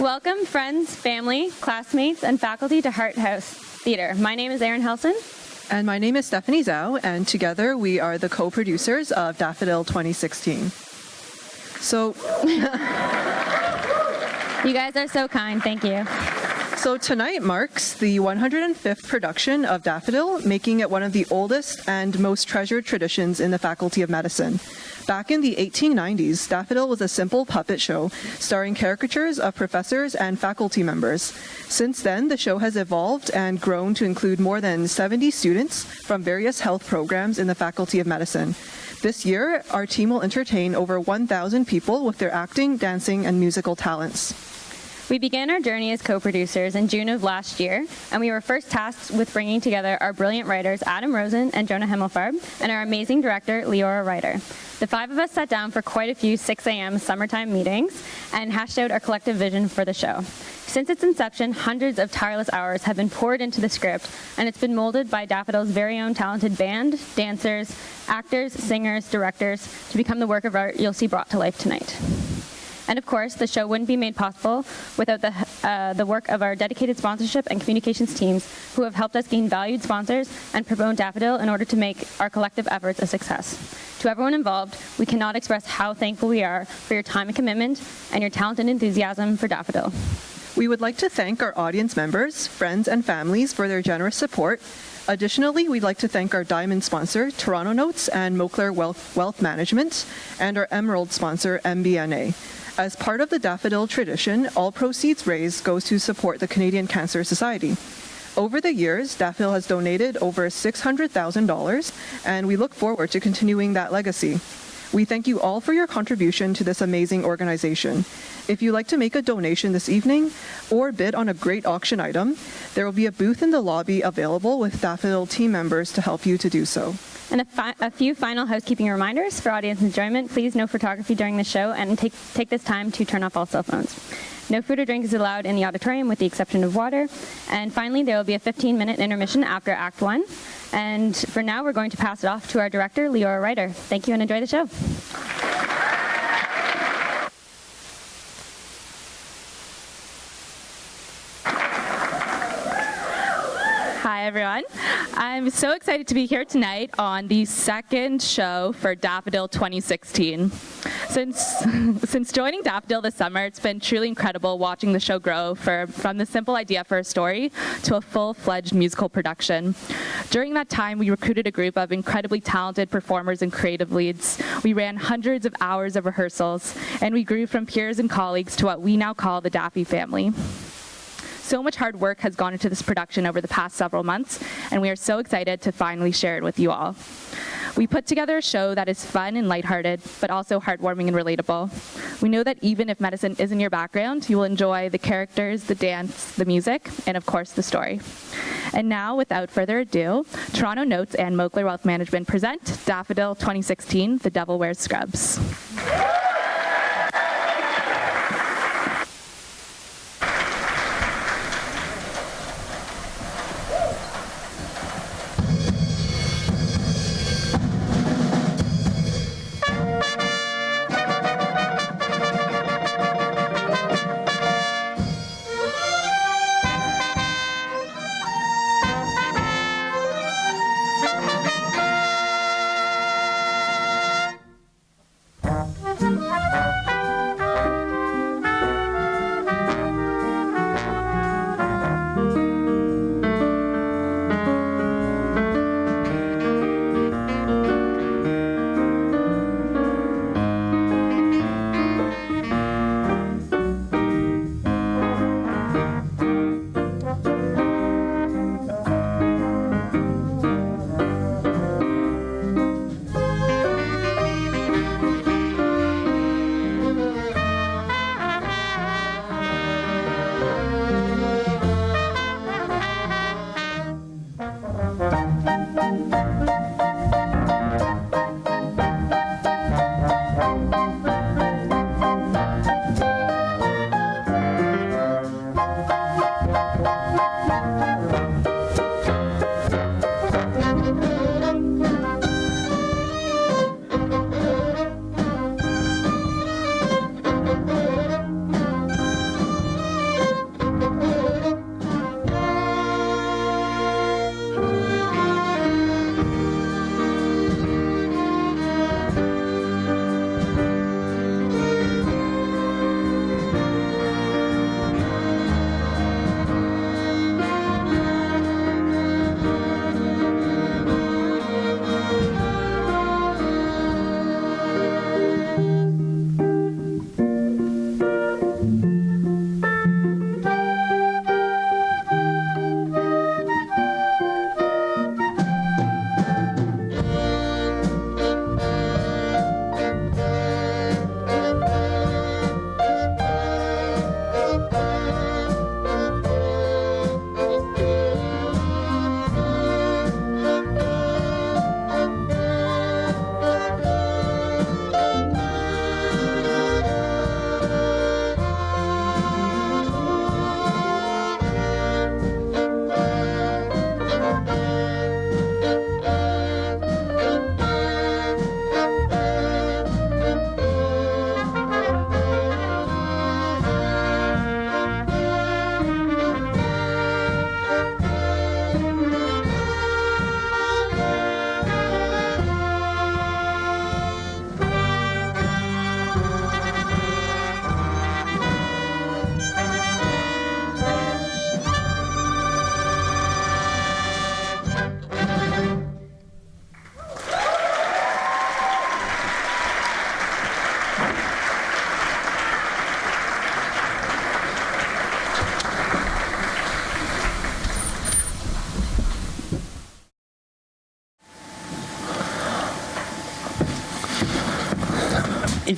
Welcome, friends, family, classmates, and faculty to Hart House Theatre. My name is Erin Helson. And my name is Stephanie Zhao, and together we are the co-producers of Daffydil 2016. So, You guys are so kind, thank you. so tonight marks the 105th production of Daffydil, making it one of the oldest and most treasured traditions in the Faculty of Medicine. Back in the 1890s, Daffydil was a simple puppet show starring caricatures of professors and faculty members. Since then, the show has evolved and grown to include more than 70 students from various health programs in the Faculty of Medicine. This year, our team will entertain over 1,000 people with their acting, dancing, and musical talents. We began our journey as co-producers in June of last year, and we were first tasked with bringing together our brilliant writers Adam Rosen and Jonah Himmelfarb, and our amazing director Leora Ryder. The five of us sat down for quite a few 6 a.m. summertime meetings and hashed out our collective vision for the show. Since its inception, hundreds of tireless hours have been poured into the script, and it's been molded by Daffydil's very own talented band, dancers, actors, singers, directors, to become the work of art you'll see brought to life tonight. And of course, the show wouldn't be made possible without the work of our dedicated sponsorship and communications teams who have helped us gain valued sponsors and promote Daffydil in order to make our collective efforts a success. To everyone involved, we cannot express how thankful we are for your time and commitment and your talent and enthusiasm for Daffydil. We would like to thank our audience members, friends, and families for their generous support. Additionally, we'd like to thank our diamond sponsor, Toronto Notes and Mochler Wealth Management, and our emerald sponsor, MBNA. As part of the Daffydil tradition, all proceeds raised goes to support the Canadian Cancer Society. Over the years, Daffydil has donated over $600,000, and we look forward to continuing that legacy. We thank you all for your contribution to this amazing organization. If you'd like to make a donation this evening or bid on a great auction item, there will be a booth in the lobby available with Daffydil team members to help you to do so. And a few final housekeeping reminders for audience enjoyment. Please no photography during the show, and take this time to turn off all cell phones. No food or drink is allowed in the auditorium with the exception of water. And finally, there will be a 15-minute intermission after Act 1. And for now, we're going to pass it off to our director, Leora Ryder. Thank you and enjoy the show. Hi, everyone. I'm so excited to be here tonight on the second show for Daffydil 2016. Since joining Daffydil this summer, it's been truly incredible watching the show grow from the simple idea for a story to a full-fledged musical production. During that time, we recruited a group of incredibly talented performers and creative leads. We ran hundreds of hours of rehearsals, and we grew from peers and colleagues to what we now call the Daffy family. So much hard work has gone into this production over the past several months, and we are so excited to finally share it with you all. We put together a show that is fun and lighthearted, but also heartwarming and relatable. We know that even if medicine isn't your background, you will enjoy the characters, the dance, the music, and of course the story. And now, without further ado, Toronto Notes and Mochler Wealth Management present Daffydil 2016, The Devil Wears Scrubs.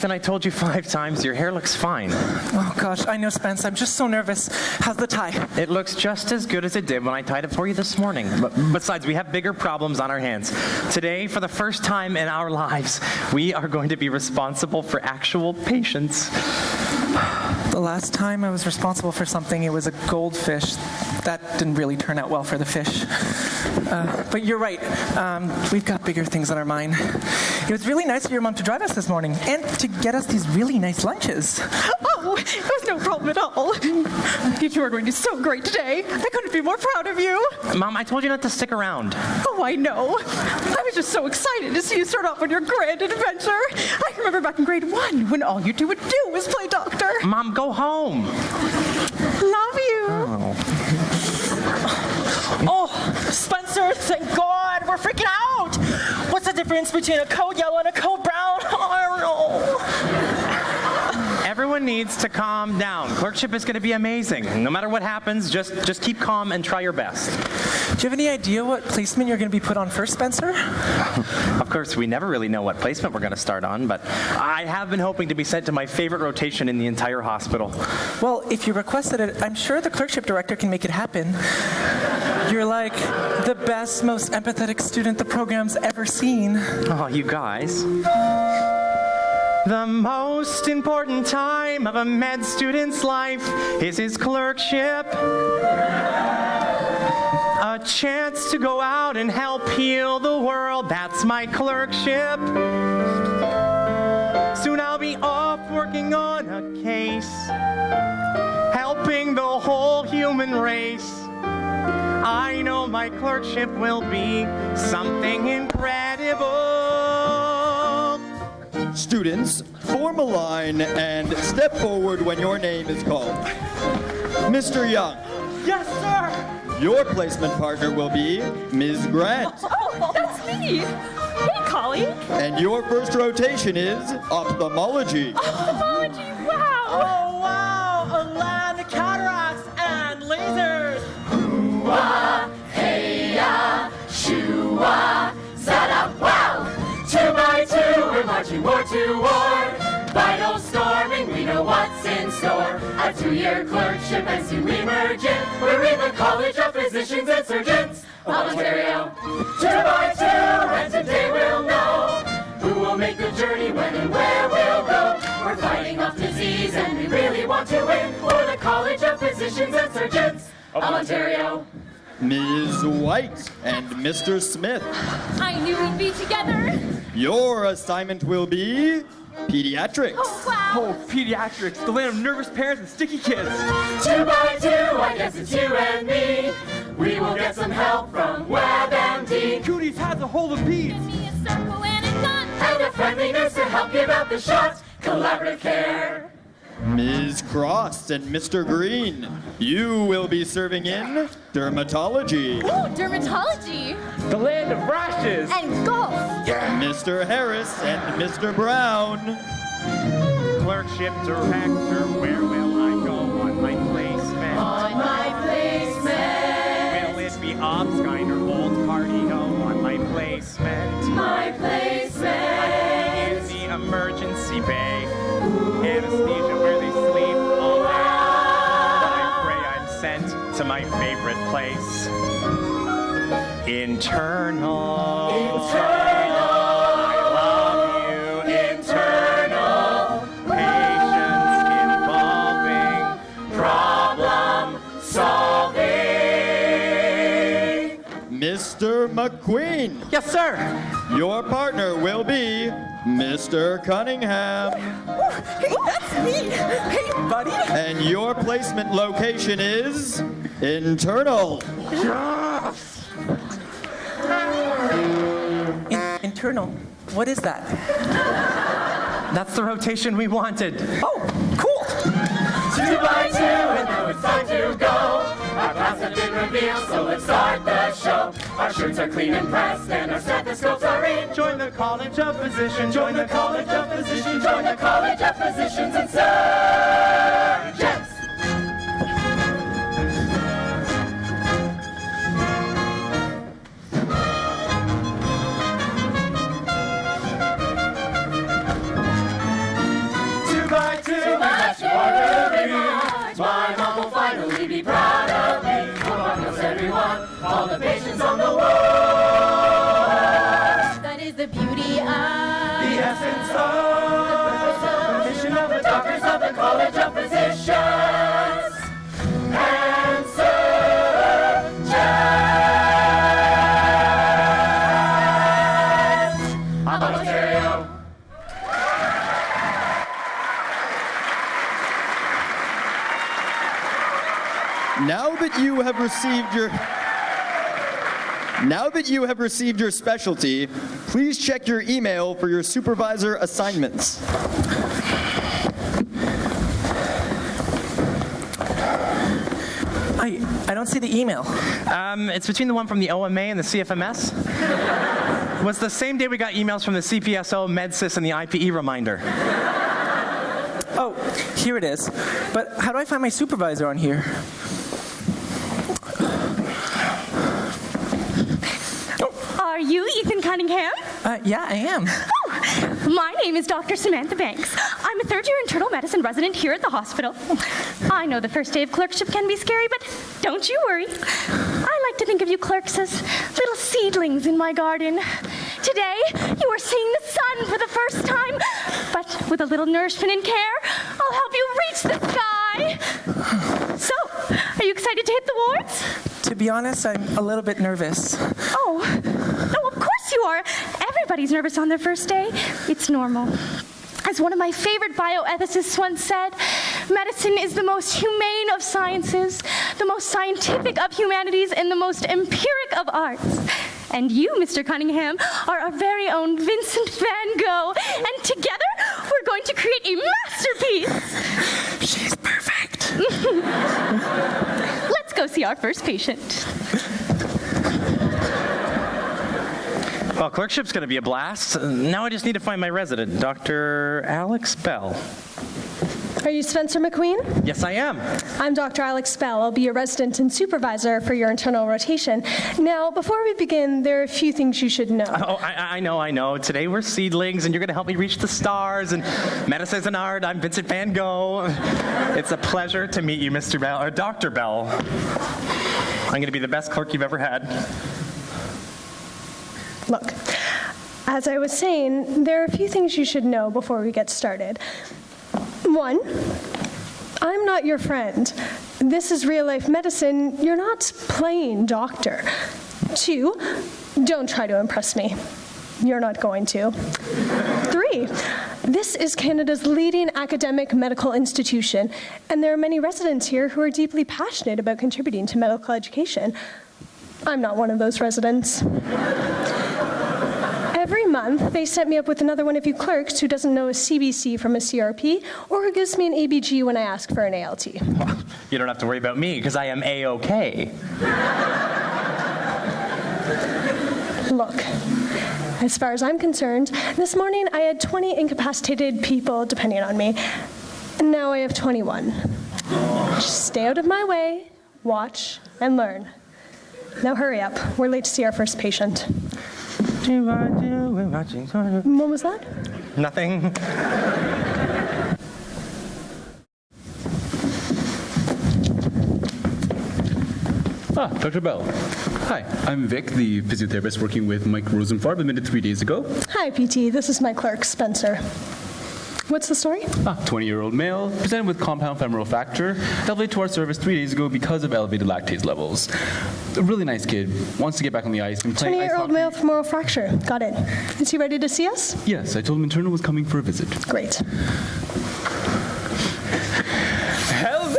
Ethan, I told you 5 times, your hair looks fine. Oh gosh, I know, Spence. I'm just so nervous. How's the tie? It looks just as good as it did when I tied it for you this morning. But besides, we have bigger problems on our hands. Today, for the first time in our lives, we are going to be responsible for actual patients. The last time I was responsible for something, it was a goldfish. That didn't really turn out well for the fish. But you're right. We've got bigger things on our mind. It was really nice of your mom to drive us this morning and to get us these really nice lunches. Oh, it was no problem at all. You two are going to do so great today. I couldn't be more proud of you. Mom, I told you not to stick around. Oh, I know. I was just so excited to see you start off on your grand adventure. I remember back in grade 1 when all you two would do was play doctor. Mom, go home. Love you. Oh, Spencer, thank God, we're freaking out. What's the difference between a code yellow and a code brown? I don't know. Everyone needs to calm down. Clerkship is going to be amazing. No matter what happens, just keep calm and try your best. Do you have any idea what placement you're going to be put on first, Spencer? Of course, we never really know what placement we're going to start on, but I have been hoping to be sent to my favorite rotation in the entire hospital. Well, if you requested it, I'm sure the clerkship director can make it happen. You're like the best, most empathetic student the program's ever seen. Oh, you guys. The most important time of a med student's life is his clerkship. A chance to go out and help heal the world, that's my clerkship. Soon I'll be off working on a case, helping the whole human race. I know my clerkship will be something incredible. Students, form a line and step forward when your name is called. Mr. Young. Yes, sir. Your placement partner will be Ms. Grant. Oh, that's me. Hey, colleague. And your first rotation is ophthalmology. Ophthalmology, wow. Oh, wow. A land of cataracts and lasers. Ooh-ah, hey-ya, shoo-ah, zada, wow. 2 by 2, we're marching ward to ward. Vital storming, we know what's in store. A 2-year clerkship and soon we merge in. We're in the College of Physicians and Surgeons of Ontario. 2 by 2, and today we'll know who will make the journey, when and where we'll go. We're fighting off disease and we really want to win for the College of Physicians and Surgeons of Ontario. Ms. White and Mr. Smith. I knew we'd be together. Your assignment will be pediatrics. Oh, wow. Oh, pediatrics, the land of nervous parents and sticky kids. 2 by 2, I guess it's you and me. We will get some help from WebMD. Cooties has a hold of bees. Give me a circle and a gun. And a friendly nurse to help give out the shots. Collaborative care. Ms. Cross and Mr. Green, you will be serving in dermatology. Ooh, dermatology. The land of rashes. And golf. Mr. Harris and Mr. Brown. Clerkship director, where will I go on my placement? On my placement. Will it be Obskyne or Old Cardino on my placement? My placement. In the emergency bay, anesthesia where they sleep all day. But I pray I'm sent to my favorite place. Internal. I love you. Internal. Patients involving problem solving. Mr. McQueen, Yes, sir. your partner will be Mr. Cunningham. Hey, that's me. Hey, buddy. And your placement location is internal. Internal. What is that? That's the rotation we wanted. Oh, cool. 2 by 2, and now it's time to go. Our paths have been revealed, so let's start the show. Our shirts are clean and pressed, and our stethoscopes are in. Join the College of Physicians. Join the College of Physicians. Join the College of Physicians and Surgeons. Now that you have received your specialty, please check your email for your supervisor assignments. I don't see the email. It's between the one from the OMA and the CFMS. It was the same day we got emails from the CPSO, MedSys, and the IPE reminder. Oh, here it is. But how do I find my supervisor on here? Are you Ethan Cunningham? Yeah, I am. Oh, my name is Dr. Samantha Banks. I'm a third-year internal medicine resident here at the hospital. I know the first day of clerkship can be scary, but don't you worry. I like to think of you clerks as little seedlings in my garden. Today, you are seeing the sun for the first time, but with a little nourishment and care, I'll help you reach the sky. So, are you excited to hit the wards? To be honest, I'm a little bit nervous. Oh, no, of course you are. Everybody's nervous on their first day. It's normal. As one of my favorite bioethicists once said, medicine is the most humane of sciences, the most scientific of humanities, and the most empiric of arts. And you, Mr. Cunningham, are our very own Vincent van Gogh, and together we're going to create a masterpiece. She's perfect. Let's go see our first patient. Well, clerkship's going to be a blast. Now I just need to find my resident, Dr. Alex Bell. Are you Spencer McQueen? Yes, I am. I'm Dr. Alex Bell. I'll be your resident and supervisor for your internal rotation. Now, before we begin, there are a few things you should know. Oh, I know. Today we're seedlings, and you're going to help me reach the stars. And medicine's an art. I'm Vincent van Gogh. It's a pleasure to meet you, Mr. Bell, or Dr. Bell. I'm going to be the best clerk you've ever had. Look, as I was saying, there are a few things you should know before we get started. One, I'm not your friend. This is real-life medicine. You're not playing doctor. Two, don't try to impress me. You're not going to. Three, this is Canada's leading academic medical institution, and there are many residents here who are deeply passionate about contributing to medical education. I'm not one of those residents. Every month, they set me up with another one of you clerks who doesn't know a CBC from a CRP, or who gives me an ABG when I ask for an ALT. Well, you don't have to worry about me, because I am A-OK. Look, as far as I'm concerned, this morning I had 20 incapacitated people depending on me, and now I have 21. Just stay out of my way, watch, and learn. Now hurry up. We're late to see our first patient. What was that? Nothing. Dr. Bell. Hi, I'm Vic, the physiotherapist working with Mike Rosenfarb, admitted 3 days ago. Hi, PT. This is my clerk, Spencer. What's the story? 20-year-old male, presented with compound femoral fracture, elevated to our service 3 days ago because of elevated lactase levels. A really nice kid, wants to get back on the ice. 20-year-old male with femoral fracture. Got it. Is he ready to see us? Yes, I told him internal was coming for a visit. Great. Hello!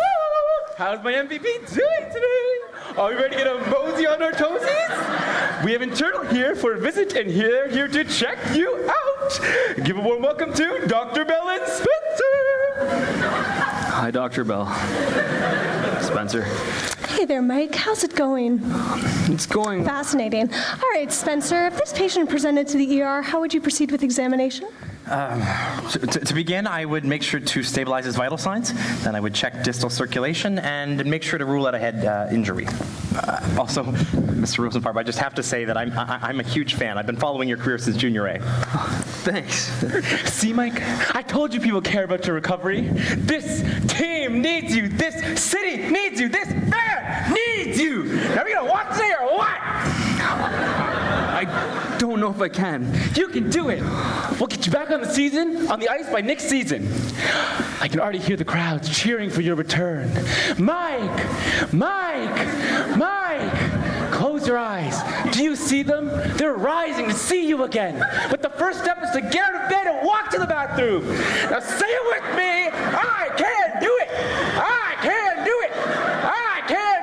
How's my MVP doing today? Are we ready to get a mosey on our toesies? We have internal here for a visit, and here to check you out. Give a warm welcome to Dr. Bell and Spencer. Hi, Dr. Bell. Spencer. Hey there, Mike. How's it going? It's going... Fascinating. All right, Spencer, if this patient presented to the ER, how would you proceed with examination? To begin, I would make sure to stabilize his vital signs. Then I would check distal circulation and make sure to rule out a head injury. Also, Mr. Rosenfarb, I just have to say that I'm a huge fan. I've been following your career since junior A. Thanks. See, Mike? I told you people care about your recovery. This team needs you. This city needs you. This fair needs you. Are we going to walk today or what? I don't know if I can. You can do it. We'll get you back on the ice by next season. I can already hear the crowds cheering for your return. Mike! Mike! Mike! Close your eyes. Do you see them? They're rising to see you again. But the first step is to get out of bed and walk to the bathroom. Now say it with me. I can do it. I can do it. I can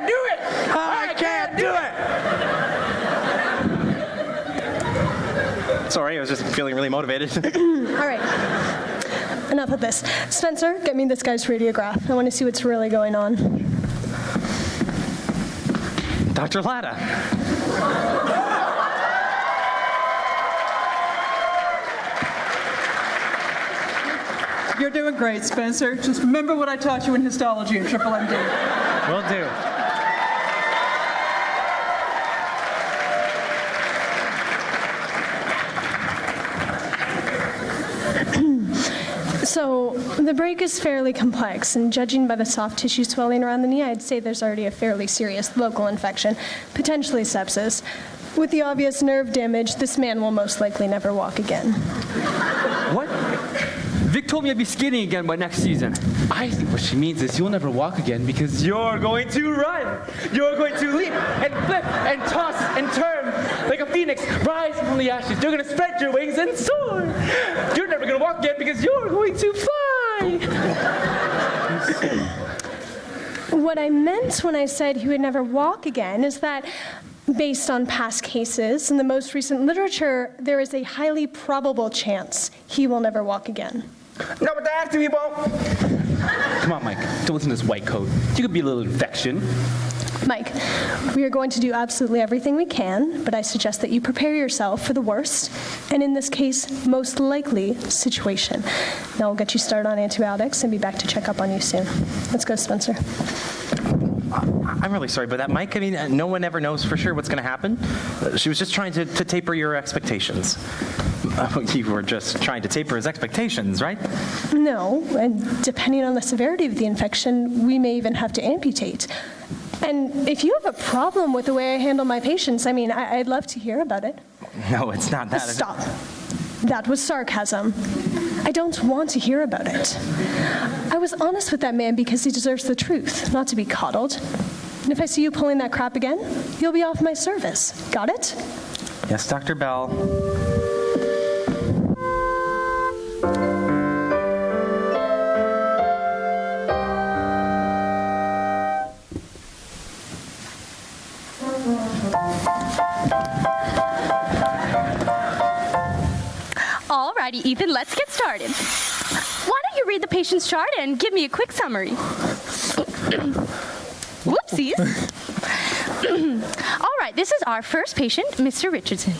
just feeling really motivated. All right. Enough of this. Spencer, get me this guy's radiograph. I want to see what's really going on. Dr. Latta. You're doing great, Spencer. Just remember what I taught you in histology and Triple MD. Will do. So the break is fairly complex, and judging by the soft tissue swelling around the knee, I'd say there's already a fairly serious local infection, potentially sepsis. With the obvious nerve damage, this man will most likely never walk again. What? Vic told me I'd be skating again by next season. I think what she means is you'll never walk again because you're going to run. You're going to leap and flip and toss and turn like a phoenix rising from the ashes. You're going to spread your wings and soar. You're never going to walk again because you're going to fly. What I meant when I said he would never walk again is that based on past cases and the most recent literature, there is a highly probable chance he will never walk again. No, but after he won't. Come on, Mike. Don't listen to this white coat. You could be a little infection. Mike, we are going to do absolutely everything we can, but I suggest that you prepare yourself for the worst, and in this case, most likely situation. Now we'll get you started on antibiotics and be back to check up on you soon. Let's go, Spencer. I'm really sorry, but that Mike, I mean, no one ever knows for sure what's going to happen. She was just trying to taper your expectations. You were just trying to taper his expectations, right? No, and depending on the severity of the infection, we may even have to amputate. And if you have a problem with the way I handle my patients, I mean, I'd love to hear about it. No, it's not that. Stop. That was sarcasm. I don't want to hear about it. I was honest with that man because he deserves the truth, not to be coddled. And if I see you pulling that crap again, you'll be off my service. Got it? Yes, Dr. Bell. Alrighty, Ethan, let's get started. Why don't you read the patient's chart and give me a quick summary? Whoopsies. All right, this is our first patient, Mr. Richardson.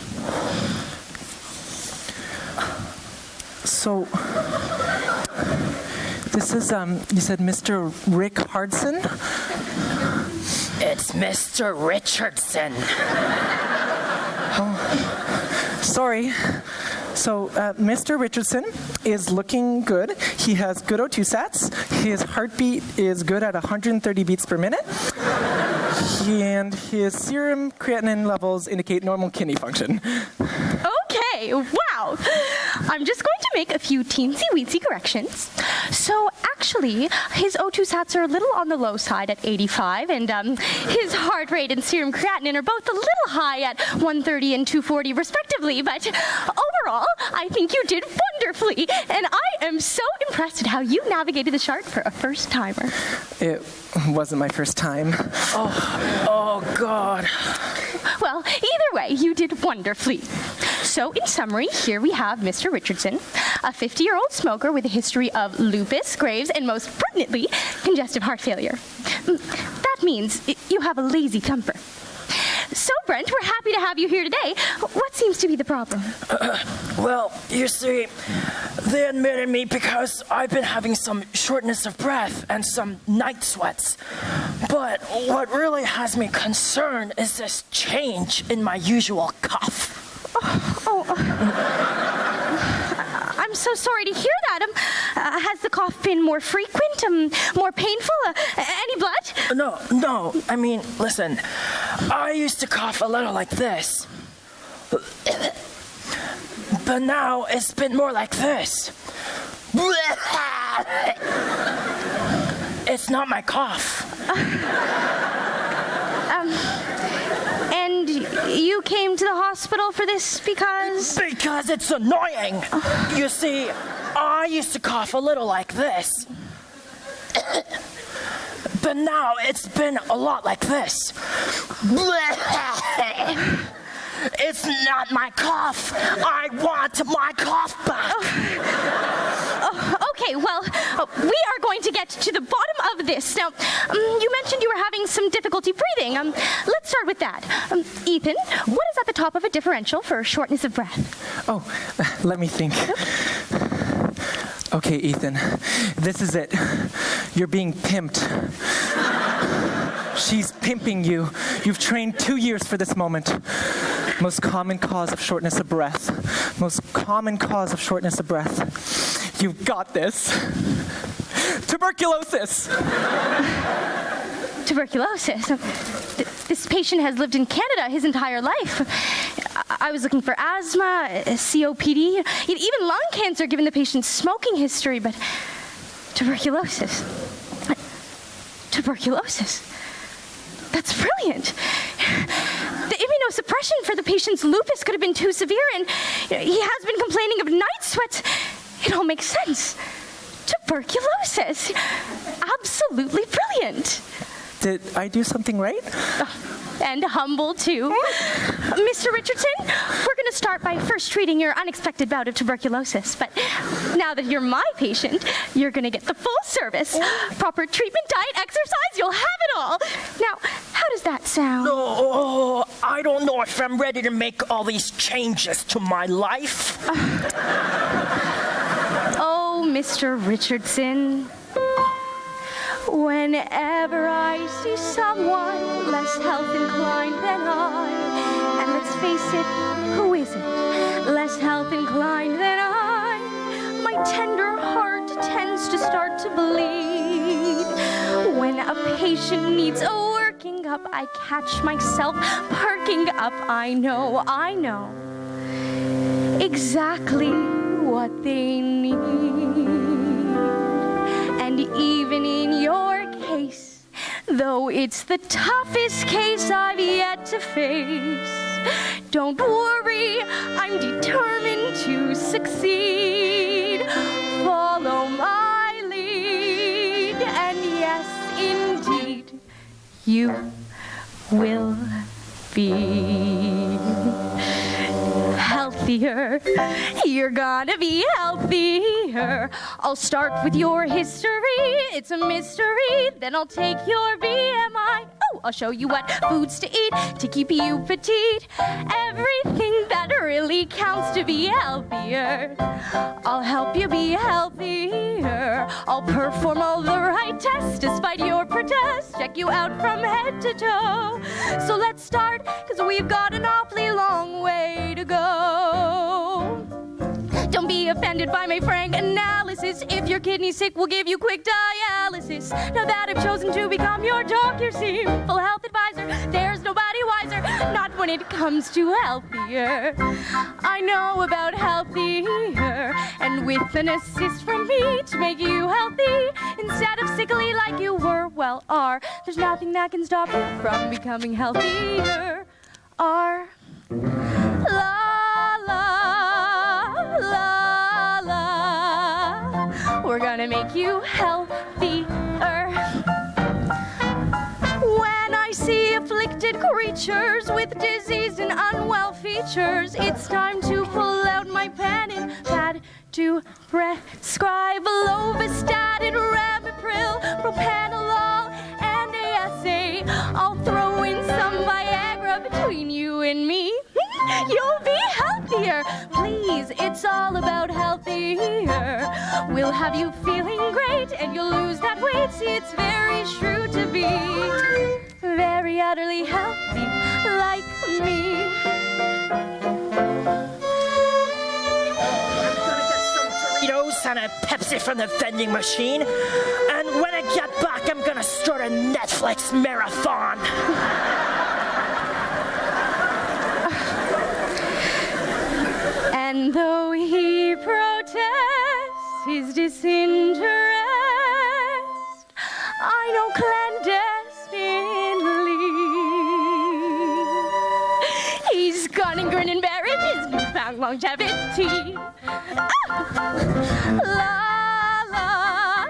So, this is, you said Mr. Rick Hardson? It's Mr. Richardson. Oh, sorry. So, Mr. Richardson is looking good. He has good O2 sats. His heartbeat is good at 130 beats per minute. And his serum creatinine levels indicate normal kidney function. Okay, wow. I'm just going to make a few teensy-weensy corrections. So actually, his O2 sats are a little on the low side at 85, and his heart rate and serum creatinine are both a little high at 130 and 240 respectively, but overall, I think you did wonderfully, and I am so impressed at how you navigated the chart for a first-timer. It wasn't my first time. Oh, God. Well, either way, you did wonderfully. So, in summary, here we have Mr. Richardson, a 50-year-old smoker with a history of lupus, Graves, and most pertinently, congestive heart failure. That means you have a lazy thumper. So, Brent, we're happy to have you here today. What seems to be the problem? Well, you see, they admitted me because I've been having some shortness of breath and some night sweats. But what really has me concerned is this change in my usual cough. I'm so sorry to hear that. Has the cough been more frequent, more painful? Any blood? No. I mean, listen, I used to cough a little like this. But now it's been more like this. It's not my cough. And you came to the hospital for this because? Because it's annoying. You see, I used to cough a little like this. But now it's been a lot like this. It's not my cough. I want my cough back. Okay, well, we are going to get to the bottom of this. Now, you mentioned you were having some difficulty breathing. Let's start with that. Ethan, what is at the top of a differential for shortness of breath? Oh, let me think. Okay, Ethan, this is it. You're being pimped. She's pimping you. You've trained 2 years for this moment. Most common cause of shortness of breath. Most common cause of shortness of breath. You've got this. Tuberculosis. Tuberculosis. This patient has lived in Canada his entire life. I was looking for asthma, COPD, even lung cancer given the patient's smoking history, but tuberculosis. Tuberculosis. That's brilliant. The immunosuppression for the patient's lupus could have been too severe, and he has been complaining of night sweats. It all makes sense. Tuberculosis. Absolutely brilliant. Did I do something right? And humble, too. Mr. Richardson, we're going to start by first treating your unexpected bout of tuberculosis. But now that you're my patient, you're going to get the full service. Proper treatment, diet, exercise, you'll have it all. Now, how does that sound? Oh, I don't know if I'm ready to make all these changes to my life. Oh, Mr. Richardson. Whenever I see someone less health inclined than I, and let's face it, who isn't less health inclined than I, my tender heart tends to start to bleed. When a patient needs a working up, I catch myself perking up. I know exactly what they need. And even in your case, though it's the toughest case I've yet to face, don't worry, I'm determined to succeed. Follow my lead, and yes, indeed, you will be healthier. You're gonna be healthier. I'll start with your history. It's a mystery. Then I'll take your BMI. Oh, I'll show you what foods to eat to keep you petite. Everything that really counts to be healthier. I'll help you be healthier. I'll perform all the right tests despite your protest. Check you out from head to toe. So let's start, 'cause we've got an awfully long way to go. Don't be offended by my frank analysis. If your kidney's sick, we'll give you quick dialysis. Now that I've chosen to become your doc, your simple health advisor, there's nobody wiser, not when it comes to healthier. I know about healthier, and with an assist from me to make you healthy, instead of sickly like you were, well, are. There's nothing that can stop you from becoming healthier. Are. La la la la. We're gonna make you healthier. When I see afflicted creatures with disease and unwell features, it's time to pull out my pen and pad to prescribe lovastatin, ramipril, propanolol, and ASA. I'll throw in some Viagra between you and me. You'll be healthier. Please, it's all about healthier. We'll have you feeling great and you'll lose that weight. See, it's very true to be very utterly healthy like me. Doritos and a Pepsi from the vending machine. And when I get back, I'm gonna start a Netflix marathon. And though he protests his disinterest, I know clandestinely he's gone and grin and bear it, his newfound longevity. La la,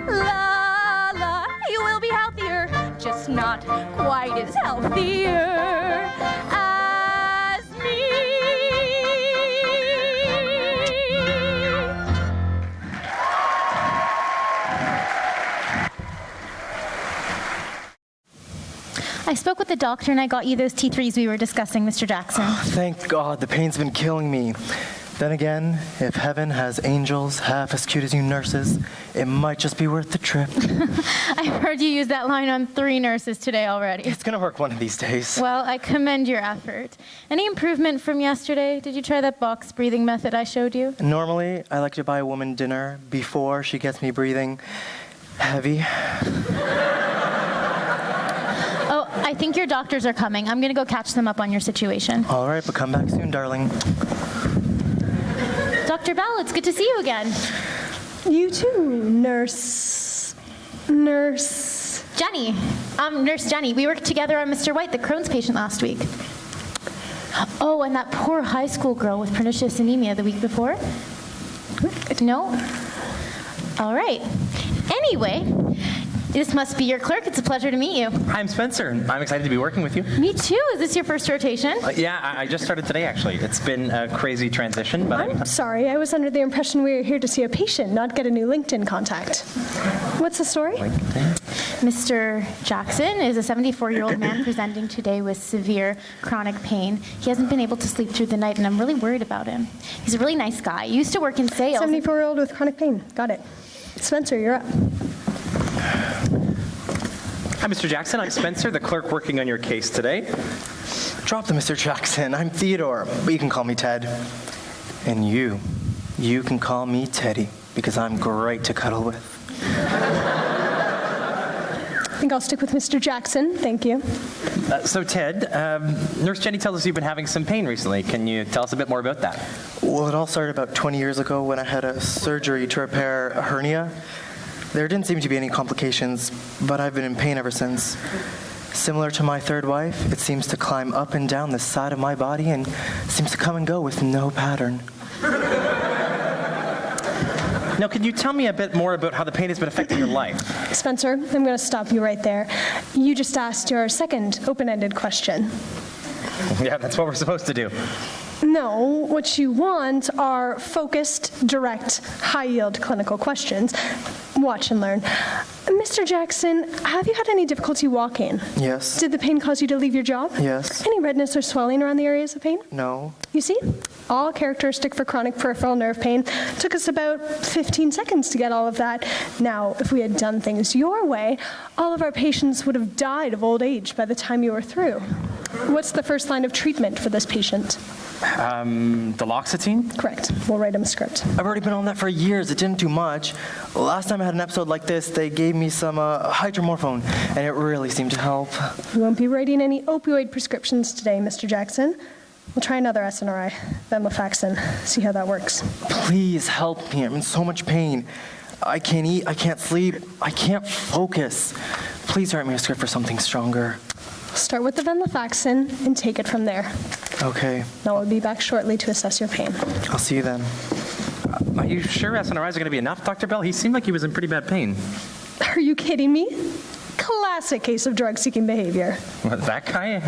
la la, you will be healthier, just not quite as healthier as I spoke with the doctor and I got you those T3s we were discussing, Mr. Jackson. Thank God, the pain's been killing me. Then again, if heaven has angels half as cute as you nurses, it might just be worth the trip. I've heard you use that line on 3 nurses today already. It's gonna work one of these days. Well, I commend your effort. Any improvement from yesterday? Did you try that box breathing method I showed you? Normally, I like to buy a woman dinner before she gets me breathing heavy. Oh, I think your doctors are coming. I'm gonna go catch them up on your situation. All right, but come back soon, darling. Dr. Bell, it's good to see you again. You too, Nurse. Jenny. Nurse Jenny. We worked together on Mr. White, the Crohn's patient, last week. Oh, and that poor high school girl with pernicious anemia the week before? No? All right. Anyway, this must be your clerk. It's a pleasure to meet you. I'm Spencer. I'm excited to be working with you. Me too. Is this your first rotation? Yeah, I just started today, actually. It's been a crazy transition, but I'm sorry. I was under the impression we were here to see a patient, not get a new LinkedIn contact. What's the story? Mr. Jackson is a 74-year-old man presenting today with severe chronic pain. He hasn't been able to sleep through the night, and I'm really worried about him. He's a really nice guy. He used to work in sales. 74-year-old with chronic pain. Got it. Spencer, you're up. Hi, Mr. Jackson. I'm Spencer, the clerk working on your case today. Drop the Mr. Jackson. I'm Theodore, but you can call me Ted. And you can call me Teddy, because I'm great to cuddle with. I think I'll stick with Mr. Jackson. Thank you. So, Ted, Nurse Jenny tells us you've been having some pain recently. Can you tell us a bit more about that? Well, it all started about 20 years ago when I had a surgery to repair a hernia. There didn't seem to be any complications, but I've been in pain ever since. Similar to my third wife, it seems to climb up and down the side of my body and seems to come and go with no pattern. Now, can you tell me a bit more about how the pain has been affecting your life? Spencer, I'm going to stop you right there. You just asked your second open-ended question. Yeah, that's what we're supposed to do. No, what you want are focused, direct, high-yield clinical questions. Watch and learn. Mr. Jackson, have you had any difficulty walking? Yes. Did the pain cause you to leave your job? Yes. Any redness or swelling around the areas of pain? No. You see, all characteristic for chronic peripheral nerve pain. Took us about 15 seconds to get all of that. Now, if we had done things your way, all of our patients would have died of old age by the time you were through. What's the first line of treatment for this patient? Duloxetine? Correct. We'll write him a script. I've already been on that for years. It didn't do much. Last time I had an episode like this, they gave me some hydromorphone, and it really seemed to help. You won't be writing any opioid prescriptions today, Mr. Jackson. We'll try another SNRI, venlafaxine, see how that works. Please help me. I'm in so much pain. I can't eat, I can't sleep, I can't focus. Please write me a script for something stronger. Start with the venlafaxine and take it from there. Okay. Now we'll be back shortly to assess your pain. I'll see you then. Are you sure SNRIs are going to be enough, Dr. Bell? He seemed like he was in pretty bad pain. Are you kidding me? Classic case of drug-seeking behavior. What, that guy?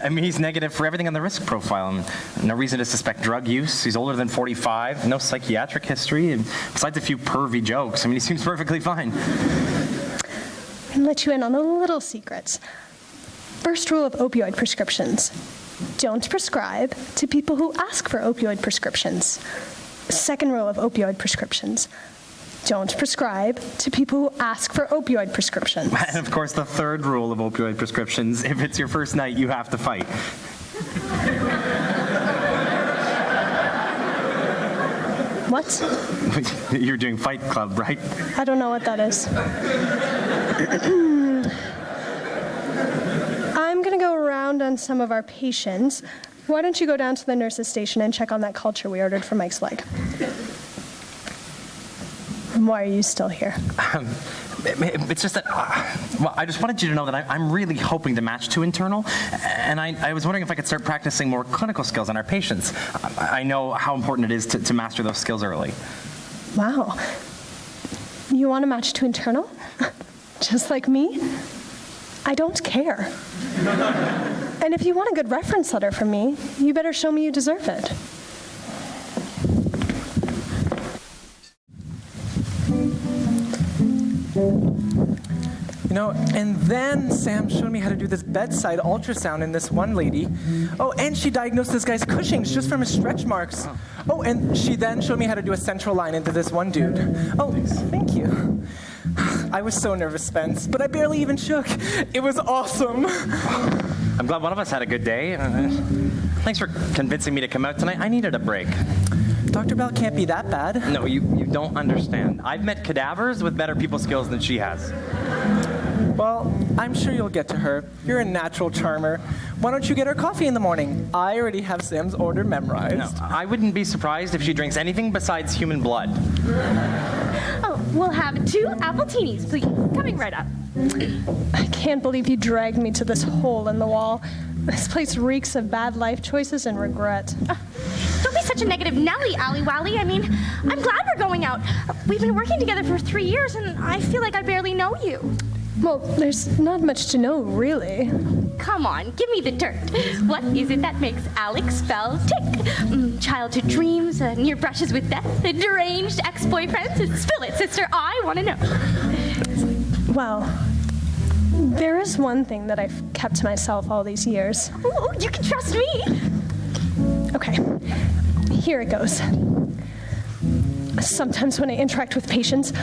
I mean, he's negative for everything on the risk profile. And no reason to suspect drug use. He's older than 45, no psychiatric history, and besides a few pervy jokes, I mean, he seems perfectly fine. I'll let you in on a little secret. First rule of opioid prescriptions: don't prescribe to people who ask for opioid prescriptions. Second rule of opioid prescriptions: don't prescribe to people who ask for opioid prescriptions. And of course, the third rule of opioid prescriptions: if it's your first night, you have to fight. What? You're doing Fight Club, right? I don't know what that is. I'm going to go around on some of our patients. Why don't you go down to the nurse's station and check on that culture we ordered for Mike's leg? Why are you still here? It's just that, well, I just wanted you to know that I'm really hoping to match to internal, and I was wondering if I could start practicing more clinical skills on our patients. I know how important it is to master those skills early. Wow. You want to match to internal? Just like me? I don't care. And if you want a good reference letter from me, you better show me you deserve it. You know, and then Sam showed me how to do this bedside ultrasound in this one lady. Oh, and she diagnosed this guy's Cushing's just from his stretch marks. Oh, and she then showed me how to do a central line into this one dude. Oh, thank you. I was so nervous, Spence, but I barely even shook. It was awesome. I'm glad one of us had a good day. Thanks for convincing me to come out tonight. I needed a break. Dr. Bell can't be that bad. No, you don't understand. I've met cadavers with better people skills than she has. Well, I'm sure you'll get to her. You're a natural charmer. Why don't you get her coffee in the morning? I already have Sam's order memorized. No, I wouldn't be surprised if she drinks anything besides human blood. Oh, we'll have 2 appletinis, please. Coming right up. I can't believe you dragged me to this hole in the wall. This place reeks of bad life choices and regret. Don't be such a negative Nelly, Ally Wally. I mean, I'm glad we're going out. We've been working together for 3 years, and I feel like I barely know you. Well, there's not much to know, really. Come on, give me the dirt. What is it that makes Alex spell tick? Childhood dreams, near brushes with death, deranged ex-boyfriends? Spill it, sister. I want to know. Well, there is one thing that I've kept to myself all these years. Oh, you can trust me. Okay, here it goes. Sometimes when I interact with patients,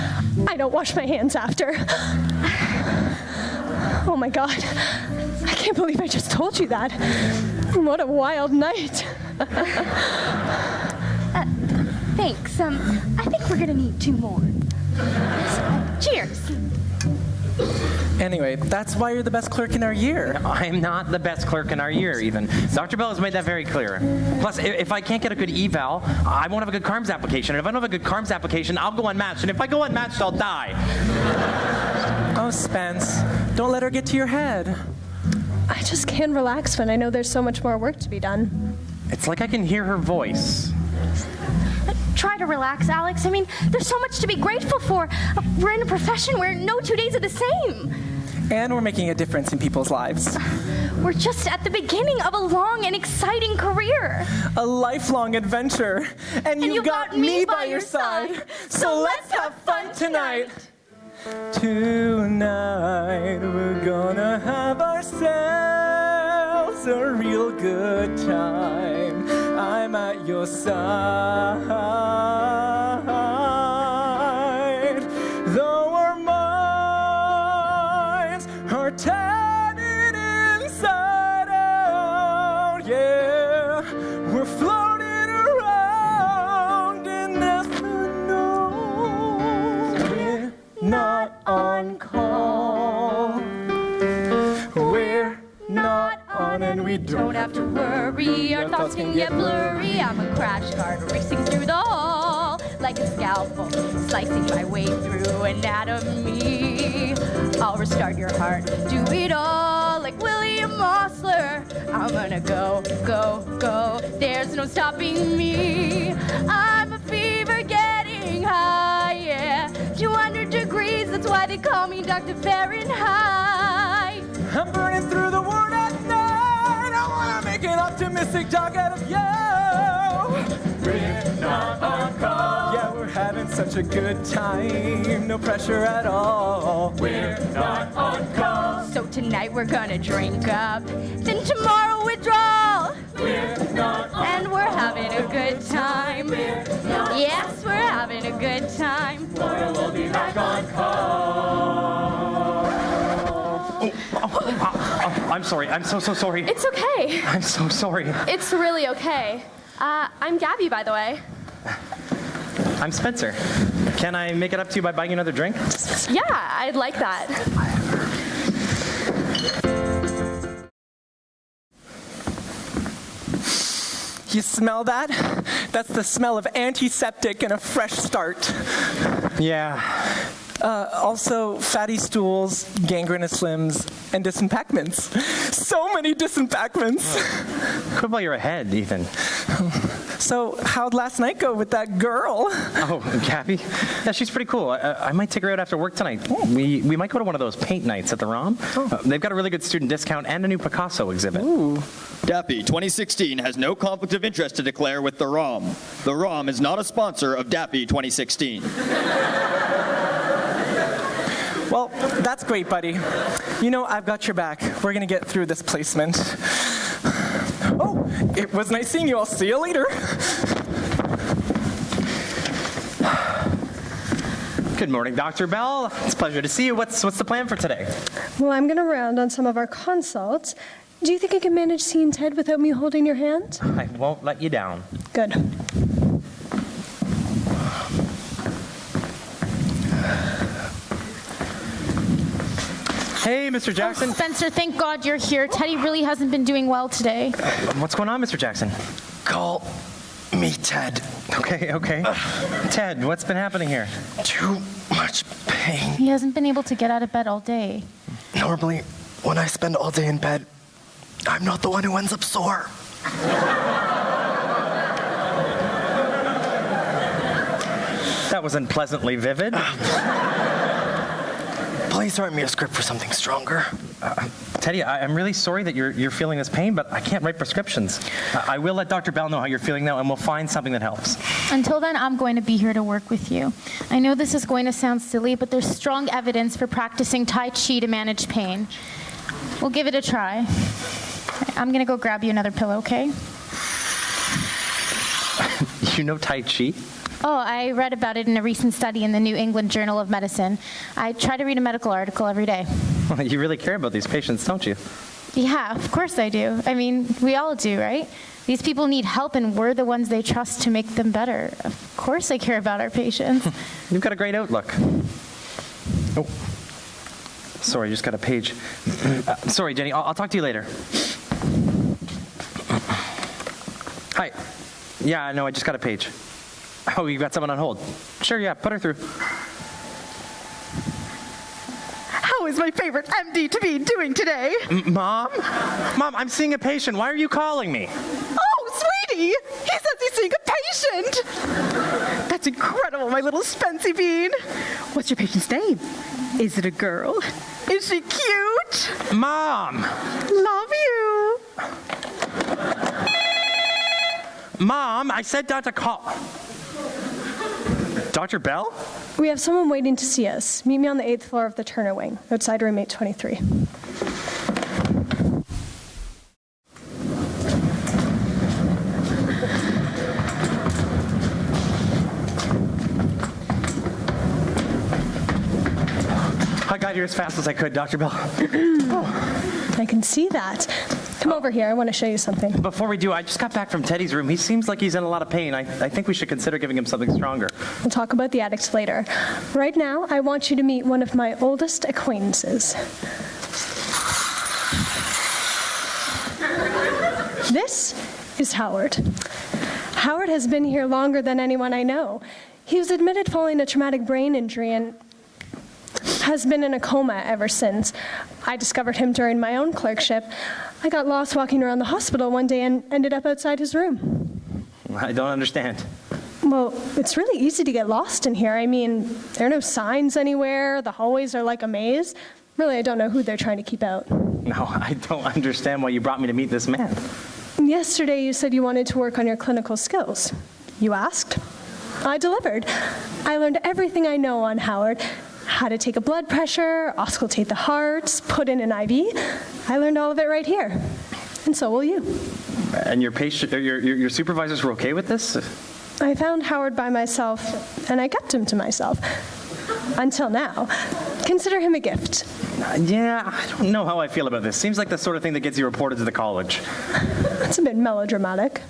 I don't wash my hands after. Oh my God, I can't believe I just told you that. What a wild night. Thanks. I think we're gonna need 2 more. Cheers. Anyway, that's why you're the best clerk in our year. I'm not the best clerk in our year, even. Dr. Bell has made that very clear. Plus, if I can't get a good eval, I won't have a good CARMS application. And if I don't have a good CARMS application, I'll go unmatched. And if I go unmatched, I'll die. Oh, Spence, don't let her get to your head. I just can't relax when I know there's so much more work to be done. It's like I can hear her voice. Try to relax, Alex. I mean, there's so much to be grateful for. We're in a profession where no 2 days are the same. And we're making a difference in people's lives. We're just at the beginning of a long and exciting career. A lifelong adventure. And you've got me by your side. So let's have fun tonight. Tonight we're gonna have ourselves a real good time. I'm at your side. Though our minds are turning inside out, yeah, we're floating around in the unknown. We're not on call. We're not on, and we Don't have to worry, our thoughts can get blurry. I'm a crash cart racing through the hall like a scalpel, slicing my way through anatomy. I'll restart your heart, do it all like William Mossler. I'm gonna go, go, go, there's no stopping me. I'm a fever getting high, yeah, 200 degrees, that's why they call me Dr. Fahrenheit. I'm burning through the word at night. I wanna make an optimistic dog out of you. We're not on call. Yeah, we're having such a good time. No pressure at all. We're not on call. So tonight we're gonna drink up, then tomorrow withdrawal. We're not on And we're having a good time. Yes, we're having a good time. Tomorrow we'll be back on call. I'm sorry. I'm so sorry. It's okay. I'm so sorry. It's really okay. I'm Gabby, by the way. I'm Spencer. Can I make it up to you by buying you another drink? Yeah, I'd like that. You smell that? That's the smell of antiseptic and a fresh start. Yeah. Also, fatty stools, gangrenous limbs, and disinfectants. So many disinfectants. Quit while you're ahead, Ethan. So, how'd last night go with that girl? Oh, Gabby? Yeah, she's pretty cool. I might take her out after work tonight. We might go to one of those paint nights at the ROM. They've got a really good student discount and a new Picasso exhibit. Ooh. Daffy 2016 has no conflict of interest to declare with the ROM. The ROM is not a sponsor of Daffy 2016. Well, that's great, buddy. You know, I've got your back. We're going to get through this placement. Oh, it was nice seeing you. I'll see you later. Good morning, Dr. Bell. It's a pleasure to see you. What's the plan for today? Well, I'm going to round on some of our consults. Do you think I can manage seeing Ted without me holding your hand? I won't let you down. Good. Hey, Mr. Jackson. Oh, Spencer, thank God you're here. Teddy really hasn't been doing well today. What's going on, Mr. Jackson? Call me Ted. Okay. Ted, what's been happening here? Too much pain. He hasn't been able to get out of bed all day. Normally, when I spend all day in bed, I'm not the one who ends up sore. That was unpleasantly vivid. Please write me a script for something stronger. Teddy, I'm really sorry that you're feeling this pain, but I can't write prescriptions. I will let Dr. Bell know how you're feeling now, and we'll find something that helps. Until then, I'm going to be here to work with you. I know this is going to sound silly, but there's strong evidence for practicing Tai Chi to manage pain. We'll give it a try. I'm going to go grab you another pillow, okay? You know Tai Chi? Oh, I read about it in a recent study in the New England Journal of Medicine. I try to read a medical article every day. Well, you really care about these patients, don't you? Yeah, of course I do. I mean, we all do, right? These people need help, and we're the ones they trust to make them better. Of course I care about our patients. You've got a great outlook. Oh. Sorry, just got a page. Sorry, Jenny. I'll talk to you later. Hi. Yeah, no, I just got a page. Oh, you got someone on hold. Sure, yeah, put her through. How is my favorite MD-to-be doing today? Mom? Mom, I'm seeing a patient. Why are you calling me? Oh, sweetie! He says he's seeing a patient! That's incredible, my little Spency Bean. What's your patient's name? Is it a girl? Is she cute? Mom! Love you! Mom, I said not to call. Dr. Bell? We have someone waiting to see us. Meet me on the 8th floor of the Turner Wing, outside room 823. I got here as fast as I could, Dr. Bell. I can see that. Come over here. I want to show you something. Before we do, I just got back from Teddy's room. He seems like he's in a lot of pain. I think we should consider giving him something stronger. We'll talk about the addict later. Right now, I want you to meet one of my oldest acquaintances. This is Howard. Howard has been here longer than anyone I know. He was admitted following a traumatic brain injury and has been in a coma ever since. I discovered him during my own clerkship. I got lost walking around the hospital one day and ended up outside his room. I don't understand. Well, it's really easy to get lost in here. I mean, there are no signs anywhere. The hallways are like a maze. Really, I don't know who they're trying to keep out. No, I don't understand why you brought me to meet this man. Yesterday, you said you wanted to work on your clinical skills. You asked. I delivered. I learned everything I know on Howard. How to take a blood pressure, auscultate the heart, put in an IV. I learned all of it right here. And so will you. And your patient, your supervisors were okay with this? I found Howard by myself, and I kept him to myself. Until now. Consider him a gift. Yeah, I don't know how I feel about this. Seems like the sort of thing that gets you reported to the college. That's a bit melodramatic.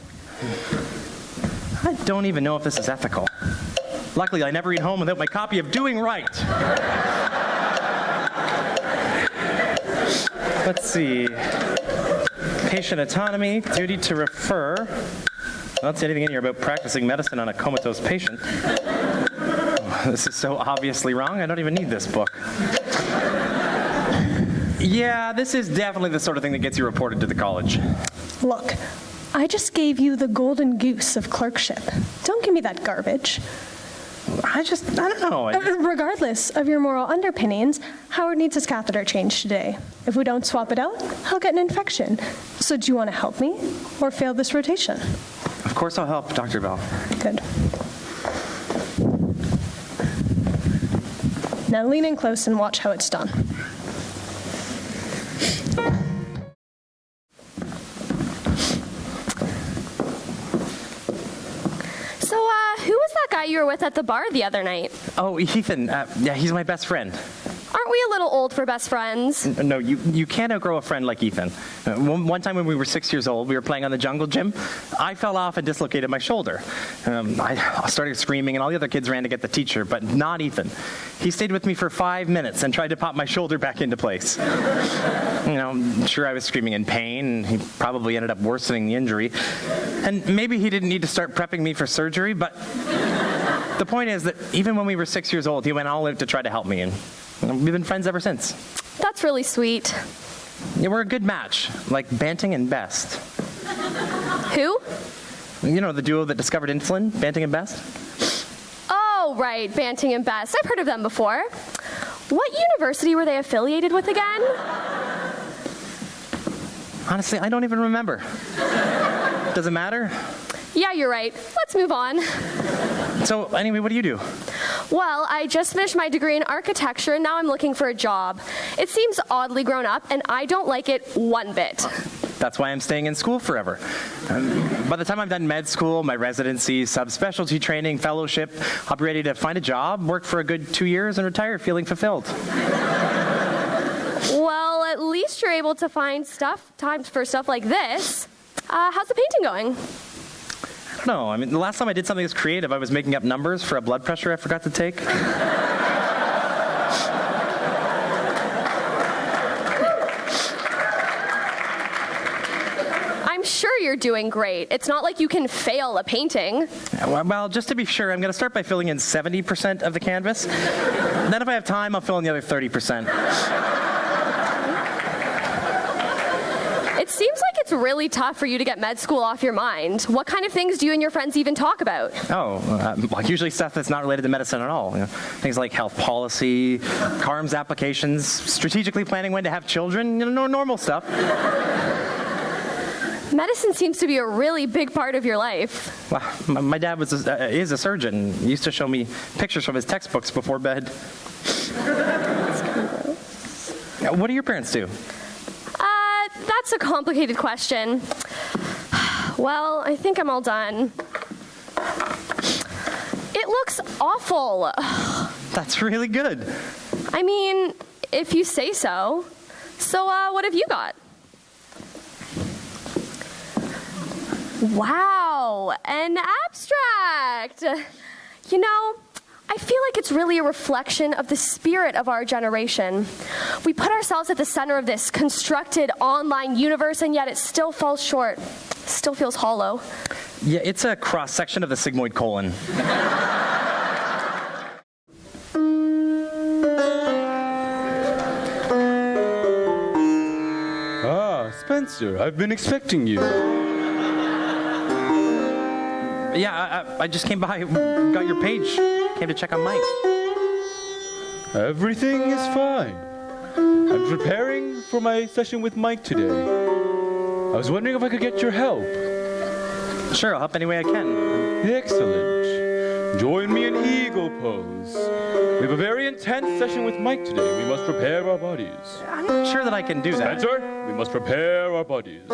I don't even know if this is ethical. Luckily, I never eat home without my copy of Doing Right. Let's see. Patient autonomy, duty to refer. I don't see anything in here about practicing medicine on a comatose patient. Oh, this is so obviously wrong, I don't even need this book. Yeah, this is definitely the sort of thing that gets you reported to the college. Look, I just gave you the golden goose of clerkship. Don't give me that garbage. I don't know. Regardless of your moral underpinnings, Howard needs his catheter changed today. If we don't swap it out, he'll get an infection. So do you want to help me or fail this rotation? Of course I'll help, Dr. Bell. Good. Now lean in close and watch how it's done. So, who was that guy you were with at the bar the other night? Oh, Ethan. Yeah, he's my best friend. Aren't we a little old for best friends? No, you can't outgrow a friend like Ethan. One time when we were 6 years old, we were playing on the jungle gym. I fell off and dislocated my shoulder. I started screaming, and all the other kids ran to get the teacher, but not Ethan. He stayed with me for 5 minutes and tried to pop my shoulder back into place. I'm sure I was screaming in pain, and he probably ended up worsening the injury. And maybe he didn't need to start prepping me for surgery, but the point is that even when we were 6 years old, he went all out to try to help me, and we've been friends ever since. That's really sweet. Yeah, we're a good match, like Banting and Best. Who? You know, the duo that discovered insulin, Banting and Best? Oh, right, Banting and Best. I've heard of them before. What university were they affiliated with again? Honestly, I don't even remember. Does it matter? Yeah, you're right. Let's move on. So, anyway, what do you do? Well, I just finished my degree in architecture, and now I'm looking for a job. It seems oddly grown up, and I don't like it one bit. That's why I'm staying in school forever. By the time I'm done med school, my residency, subspecialty training, fellowship, I'll be ready to find a job, work for a good 2 years, and retire feeling fulfilled. Well, at least you're able to find time for stuff like this. How's the painting going? I don't know. I mean, the last time I did something this creative, I was making up numbers for a blood pressure I forgot to take. I'm sure you're doing great. It's not like you can fail a painting. Well, just to be sure, I'm going to start by filling in 70% of the canvas. Then if I have time, I'll fill in the other 30%. It seems like it's really tough for you to get med school off your mind. What kind of things do you and your friends even talk about? Well, usually stuff that's not related to medicine at all. Things like health policy, CARMS applications, strategically planning when to have children, normal stuff. Medicine seems to be a really big part of your life. Well, my dad is a surgeon. He used to show me pictures from his textbooks before bed. What do your parents do? That's a complicated question. Well, I think I'm all done. It looks awful. That's really good. I mean, if you say so. So, what have you got? Wow, an abstract. I feel like it's really a reflection of the spirit of our generation. We put ourselves at the center of this constructed online universe, and yet it still falls short. Still feels hollow. Yeah, it's a cross-section of the sigmoid colon. Ah, Spencer, I've been expecting you. Yeah, I just came by, got your page, came to check on Mike. Everything is fine. I'm preparing for my session with Mike today. I was wondering if I could get your help. Sure, I'll help any way I can. Excellent. Join me in eagle pose. We have a very intense session with Mike today. We must prepare our bodies. I'm not sure that I can do that. Spencer, we must prepare our bodies.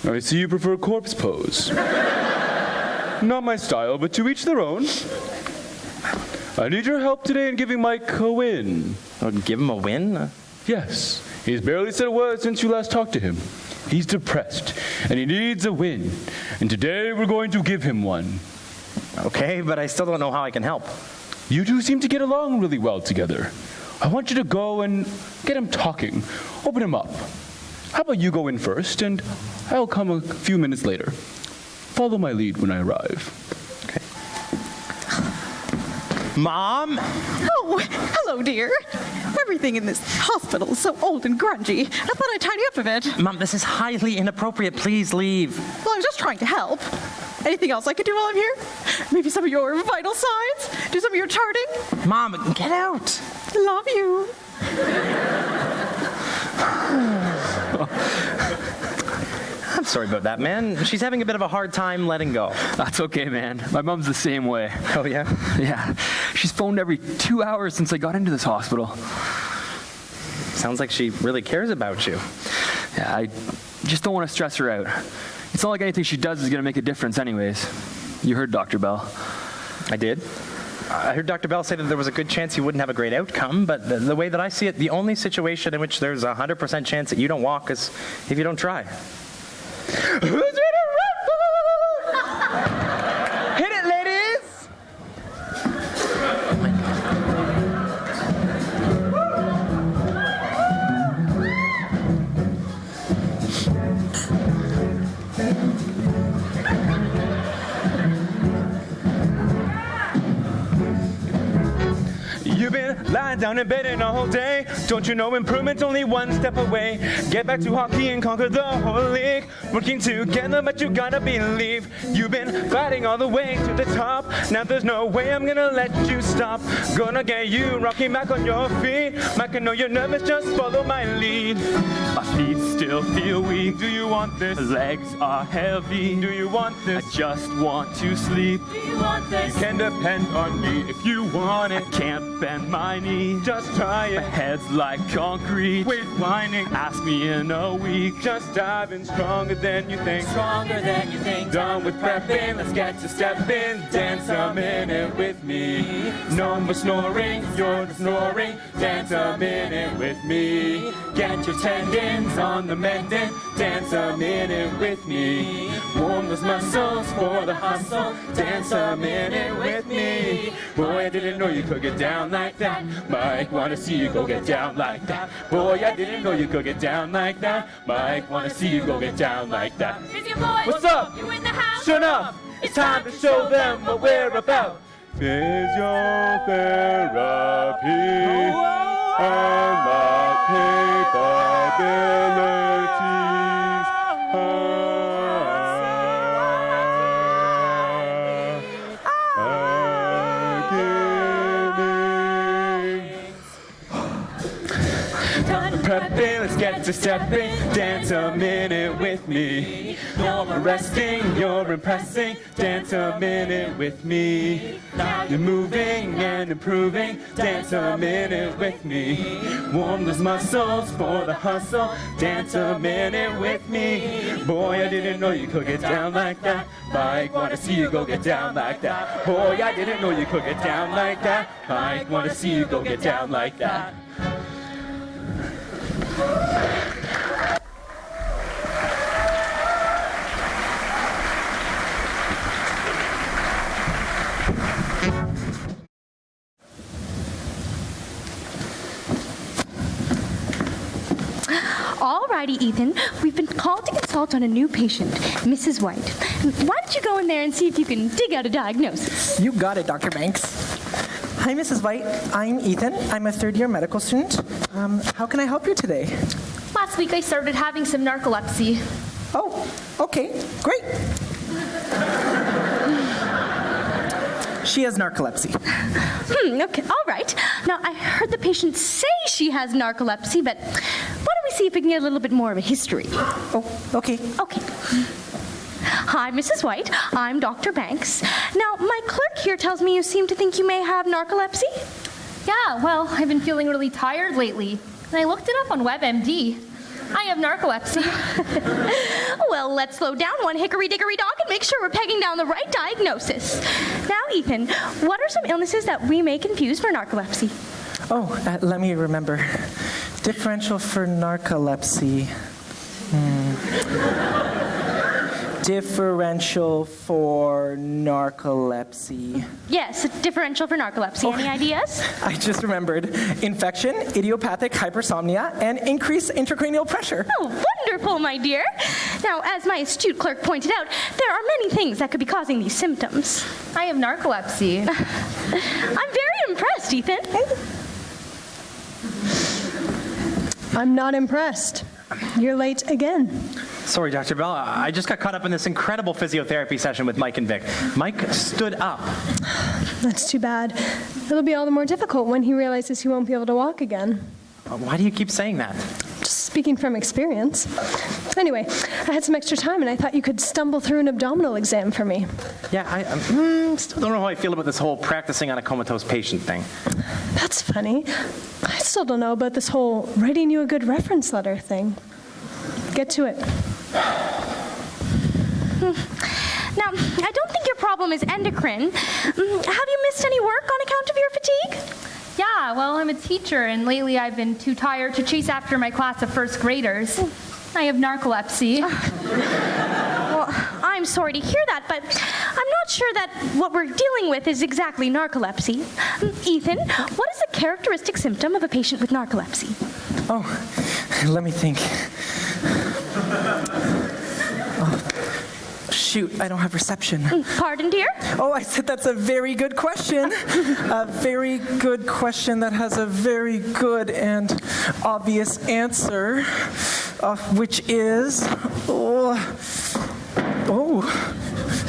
I see you prefer corpse pose. Not my style, but to each their own. I need your help today in giving Mike a win. Oh, give him a win? Yes. He's barely said a word since you last talked to him. He's depressed, and he needs a win. And today we're going to give him one. Okay, but I still don't know how I can help. You two seem to get along really well together. I want you to go and get him talking. Open him up. How about you go in first, and I'll come a few minutes later. Follow my lead when I arrive. Okay. Mom? Oh, hello, dear. Everything in this hospital is so old and grungy. I thought I'd tidy up a bit. Mom, this is highly inappropriate. Please leave. Well, I'm just trying to help. Anything else I could do while I'm here? Maybe some of your vital signs? Do some of your charting? Mom, get out. Love you. sorry about that, man. She's having a bit of a hard time letting go. That's okay, man. My mom's the same way. Oh, yeah? Yeah. She's phoned every 2 hours since I got into this hospital. Sounds like she really cares about you. Yeah, I just don't want to stress her out. It's not like anything she does is going to make a difference anyways. You heard Dr. Bell. I did. I heard Dr. Bell say that there was a good chance you wouldn't have a great outcome, but the way that I see it, the only situation in which there's a 100% chance that you don't walk is if you don't try. Who's ready to rumble? Hit it, ladies! You've been lying down in bed in a whole day. Don't you know improvement's only one step away? Get back to hockey and conquer the whole league. Working together, but you gotta believe. You've been fighting all the way to the top. Now there's no way I'm gonna let you stop. Gonna get you rocking back on your feet. Mike, I know you're nervous, just follow my lead. My feet still feel weak. Do you want this? Legs are heavy. Do you want this? I just want to sleep. Do you want this? You can depend on me if you want it. I can't bend my knee. Just try it. My head's like concrete. Quit whining. Ask me in a week. Just dive in stronger than you think. Stronger than you think. Done with prepping. Let's get to stepping. Dance a minute with me. No more snoring. You're snoring. Dance a minute with me. Get your tendons on the mending. Dance a minute with me. Warm those muscles for the hustle. Dance a minute with me. Boy, I didn't know you could get down like that. Mike, wanna see you go get down like that. Boy, I didn't know you could get down like that. Mike, wanna see you go get down like that. It's your boy. What's up? You in the house? Shut up. It's time to show them what we're about. Physiotherapy and not capabilities. Prepping, let's get to stepping. Dance a minute with me. You're resting, you're impressing. Dance a minute with me. You're moving and improving. Dance a minute with me. Warm those muscles for the hustle. Dance a minute with me. Boy, I didn't know you could get down like that. Mike, wanna see you go get down like that. Boy, I didn't know you could get down like that. Mike, wanna see you go get down like that. Alrighty, Ethan. We've been called to consult on a new patient, Mrs. White. Why don't you go in there and see if you can dig out a diagnosis? You got it, Dr. Banks. Hi, Mrs. White. I'm Ethan. I'm a third-year medical student. How can I help you today? Last week I started having some narcolepsy. Oh, okay, great. She has narcolepsy. Okay, all right. Now, I heard the patient say she has narcolepsy, but why don't we see if we can get a little bit more of a history? Oh, okay. Okay. Hi, Mrs. White. I'm Dr. Banks. Now, my clerk here tells me you seem to think you may have narcolepsy. Yeah, well, I've been feeling really tired lately. And I looked it up on WebMD. I have narcolepsy. Well, let's slow down one hickory-dickory dog and make sure we're pegging down the right diagnosis. Now, Ethan, what are some illnesses that we may confuse for narcolepsy? Oh, let me remember. Differential for narcolepsy. Differential for narcolepsy. Yes, differential for narcolepsy. Any ideas? I just remembered. Infection, idiopathic hypersomnia, and increased intracranial pressure. Oh, wonderful, my dear. Now, as my astute clerk pointed out, there are many things that could be causing these symptoms. I have narcolepsy. I'm very impressed, Ethan. I'm not impressed. You're late again. Sorry, Dr. Bell. I just got caught up in this incredible physiotherapy session with Mike and Vic. Mike stood up. That's too bad. It'll be all the more difficult when he realizes he won't be able to walk again. Why do you keep saying that? Just speaking from experience. Anyway, I had some extra time and I thought you could stumble through an abdominal exam for me. Yeah, I still don't know how I feel about this whole practicing on a comatose patient thing. That's funny. I still don't know about this whole writing you a good reference letter thing. Get to it. Now, I don't think your problem is endocrine. Have you missed any work on account of your fatigue? Yeah, well, I'm a teacher, and lately I've been too tired to chase after my class of first graders. I have narcolepsy. Well, I'm sorry to hear that, but I'm not sure that what we're dealing with is exactly narcolepsy. Ethan, what is a characteristic symptom of a patient with narcolepsy? Oh, let me think. Shoot, I don't have reception. Pardon, dear? Oh, I said that's a very good question. A very good question that has a very good and obvious answer, which is...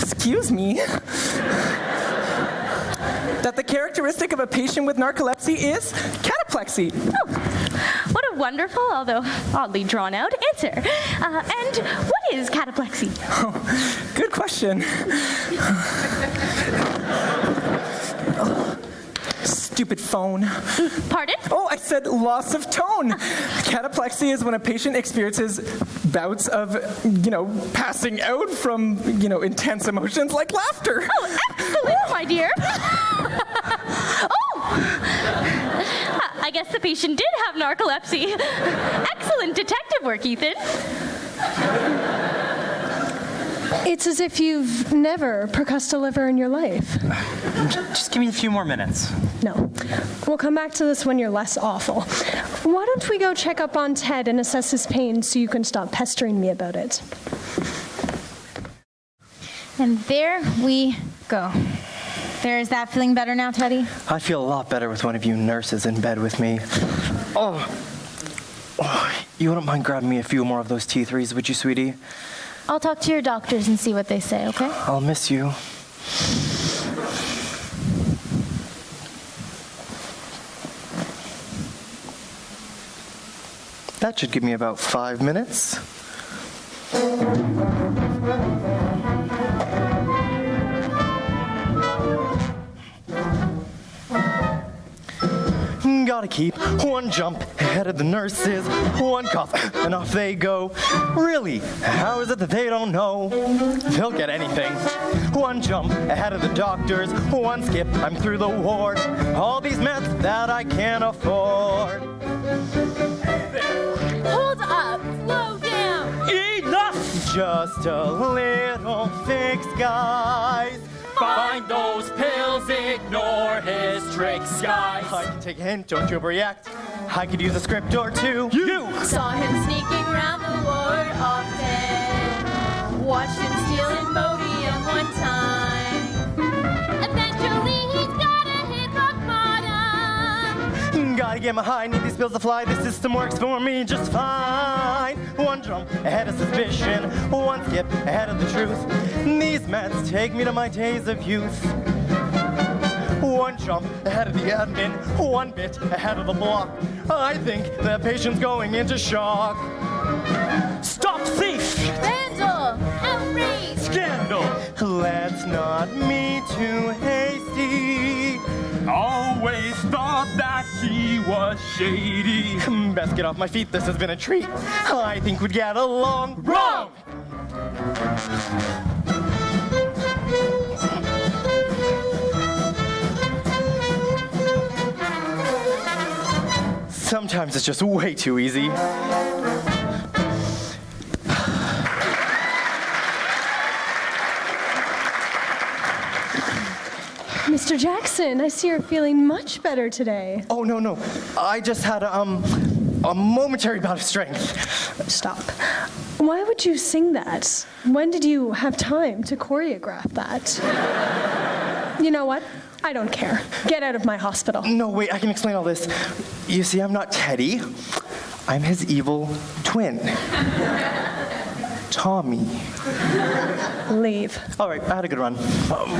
excuse me. That the characteristic of a patient with narcolepsy is cataplexy. Oh, what a wonderful, although oddly drawn out answer. And what is cataplexy? Oh, good question. Stupid phone. Pardon? Oh, I said loss of tone. Cataplexy is when a patient experiences bouts of, passing out from, intense emotions like laughter. Oh, excellent, my dear. I guess the patient did have narcolepsy. Excellent detective work, Ethan. It's as if you've never percussed a liver in your life. Just give me a few more minutes. No. We'll come back to this when you're less awful. Why don't we go check up on Ted and assess his pain so you can stop pestering me about it? And there we go. Is that feeling better now, Teddy? I feel a lot better with one of you nurses in bed with me. Oh, you wouldn't mind grabbing me a few more of those T3s, would you, sweetie? I'll talk to your doctors and see what they say, okay? I'll miss you. That should give me about 5 minutes. Gotta keep one jump ahead of the nurses, one cough, and off they go. Really, how is it that they don't know? They'll get anything. One jump ahead of the doctors, one skip, I'm through the ward. All these meds that I can't afford. Hold up, slow down. Enough! Just a little fix, guys. Find those pills, ignore his tricks, guys. I can take a hint, don't overreact. I could use a script or two. You saw him sneaking around the ward often. Watched him steal Imodium one time. Eventually he's gotta hit rock bottom. Gotta get my high, need these pills to fly. The system works for me just fine. One jump ahead of suspicion, one skip ahead of the truth. These meds take me to my days of youth. One jump ahead of the admin, one bit ahead of the block. I think the patient's going into shock. Stop thief! Vandal! Outrage! Scandal! Let's not be too hasty. Always thought that he was shady. Best get off my feet, this has been a treat. I think we'd get along. Wrong! Sometimes it's just way too easy. Mr. Jackson, I see you're feeling much better today. Oh, no. I just had a momentary bout of strength. Stop. Why would you sing that? When did you have time to choreograph that? You know what? I don't care. Get out of my hospital. No, wait, I can explain all this. You see, I'm not Teddy. I'm his evil twin. Tommy. Leave. All right, I had a good run.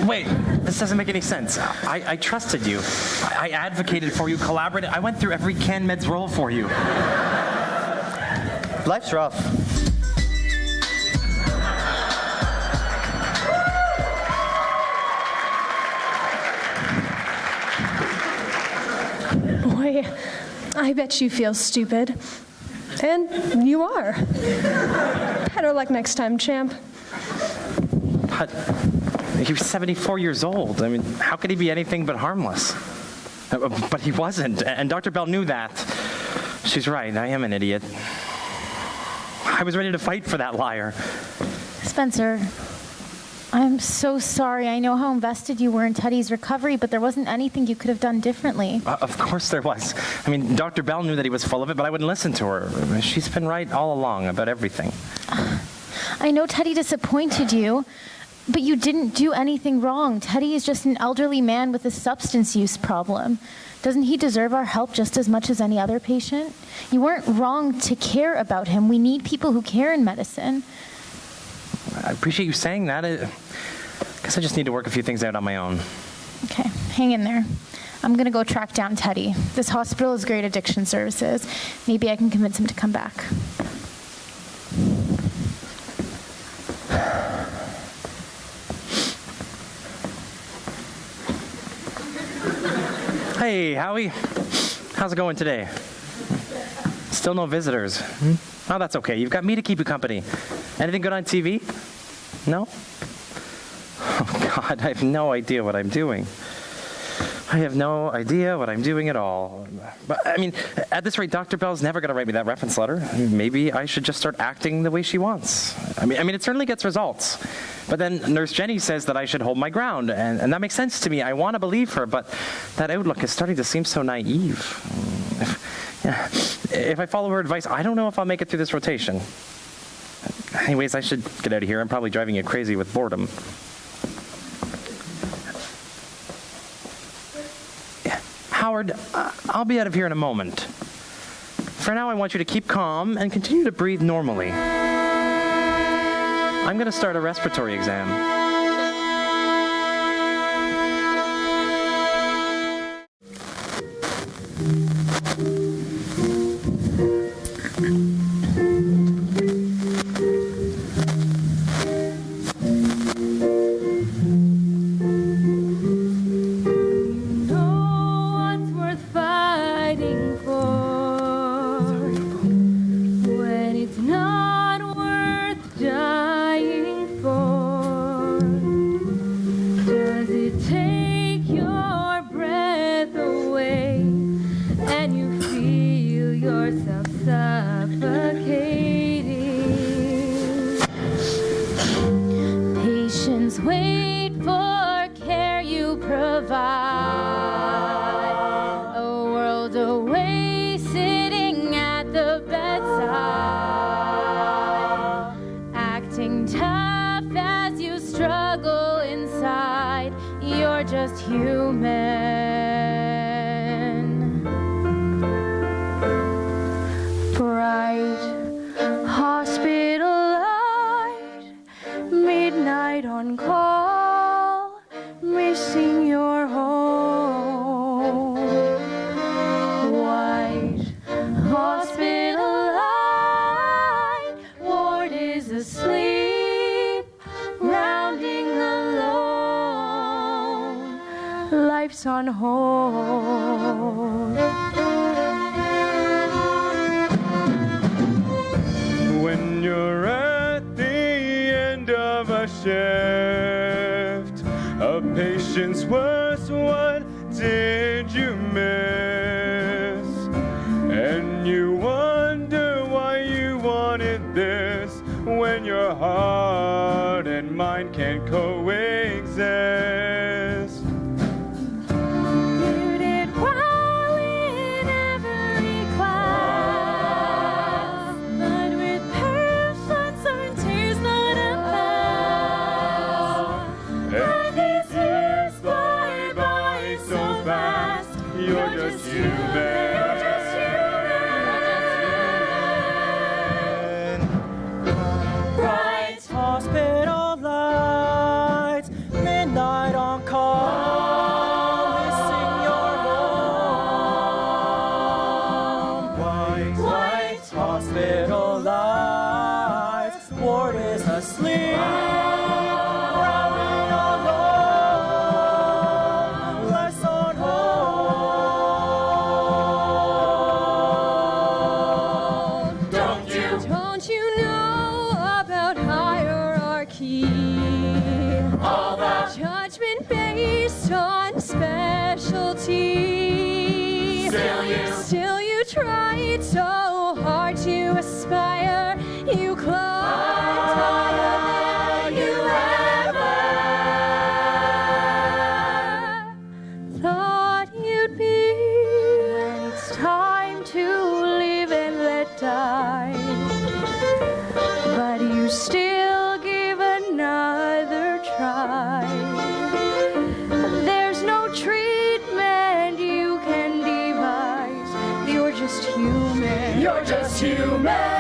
Wait, this doesn't make any sense. I trusted you. I advocated for you, collaborated. I went through every CanMeds role for you. Life's rough. I bet you feel stupid. And you are. Better luck next time, champ. But he was 74 years old. I mean, how could he be anything but harmless? But he wasn't, and Dr. Bell knew that. She's right, I am an idiot. I was ready to fight for that liar. Spencer, I'm so sorry. I know how invested you were in Teddy's recovery, but there wasn't anything you could have done differently. Of course there was. I mean, Dr. Bell knew that he was full of it, but I wouldn't listen to her. She's been right all along about everything. I know Teddy disappointed you, but you didn't do anything wrong. Teddy is just an elderly man with a substance use problem. Doesn't he deserve our help just as much as any other patient? You weren't wrong to care about him. We need people who care in medicine. I appreciate you saying that. I guess I just need to work a few things out on my own. Okay, hang in there. I'm going to go track down Teddy. This hospital is great addiction services. Maybe I can convince him to come back. Hey, Howie. How's it going today? Still no visitors. Oh, that's okay. You've got me to keep you company. Anything good on TV? No? Oh, God, I have no idea what I'm doing. I have no idea what I'm doing at all. But, I mean, at this rate, Dr. Bell's never going to write me that reference letter. Maybe I should just start acting the way she wants. I mean, it certainly gets results. But then Nurse Jenny says that I should hold my ground, and that makes sense to me. I want to believe her, but that outlook is starting to seem so naive. If I follow her advice, I don't know if I'll make it through this rotation. Anyways, I should get out of here. I'm probably driving you crazy with boredom. Howard, I'll be out of here in a moment. For now, I want you to keep calm and continue to breathe normally. I'm going to start a respiratory exam. Wait for care you provide. A world away, sitting at the bedside, acting tough as you struggle inside. You're just human. Bright hospital light, midnight on call, missing your home. White hospital light, ward is asleep, rounding alone, life's on hold. When you're at the end of a shift, a patient's worst, what did you miss? And you wonder why you wanted this, when your heart and mind can't coexist. You did well in every class, but with patience certainty's not a pass. And these years fly by so fast, you're just human. Bright hospital lights, midnight on call, missing your home. White hospital lights, ward is asleep, rounding alone, life's on hold. see. Still you tried so hard to aspire. You climbed higher than you ever thought you'd be. When it's time to live and let die, but you still give another try. There's no treatment you can devise. You're just human. You're just human.